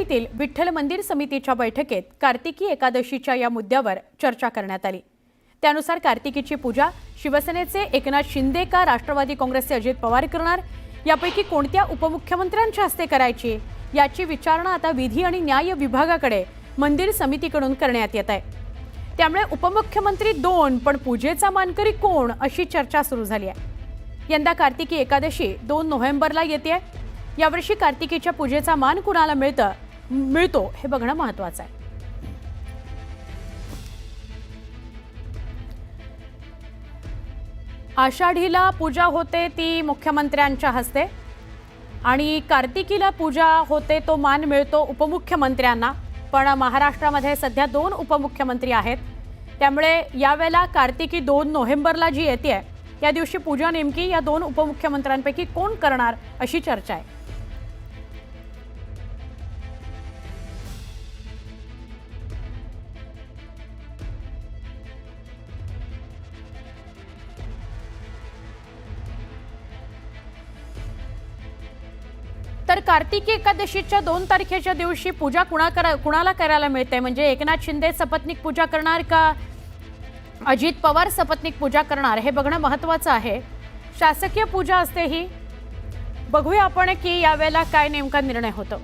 मुंबईतील विठ्ठल मंदिर समितीच्या बैठकीत कार्तिकी एकादशीच्या या मुद्द्यावर चर्चा करण्यात आली। त्यानुसार कार्तिकीची पूजा शिवसेनेचे एकनाथ शिंदे का राष्ट्रवादी काँग्रेसचे अजित पवार करणार, यापैकी कोणत्या उपमुख्यमंत्र्यांच्या हस्ते करायची याची विचारणा आता विधी आणि न्याय विभागाकडे मंदिर समितीकडून करण्यात येत आहे। त्यामुळे उपमुख्यमंत्री 2 पण पूजेचा मानकरी कोण अशी चर्चा सुरू झाली आहे। यंदा कार्तिकी एकादशी 2 नोव्हेंबरला येते। यावर्षी कार्तिकीच्या पूजेचा मान कुणाला मिळतो हे बघणं महत्त्वाचं आहे। आषाढीला पूजा होते ती मुख्यमंत्र्यांच्या हस्ते आणि कार्तिकीला पूजा होते तो मान मिळतो उपमुख्यमंत्र्यांना। पण महाराष्ट्रामध्ये सध्या 2 उपमुख्यमंत्री आहेत, त्यामुळे यावेळेला कार्तिकी 2 नोव्हेंबरला जी येते त्या दिवशी पूजा नेमकी या 2 उपमुख्यमंत्र्यांपैकी कोण करणार अशी चर्चा आहे। तर कार्तिकी एकादशीच्या 2 तारखेच्या दिवशी पूजा कुणाला करायला मिळते, म्हणजे एकनाथ शिंदे सपत्नीक पूजा करणार का अजित पवार सपत्नीक पूजा करणार हे बघणं महत्त्वाचं आहे। शासकीय पूजा असते ही, बघूया आपण की यावेळेला काय नेमका निर्णय होतो।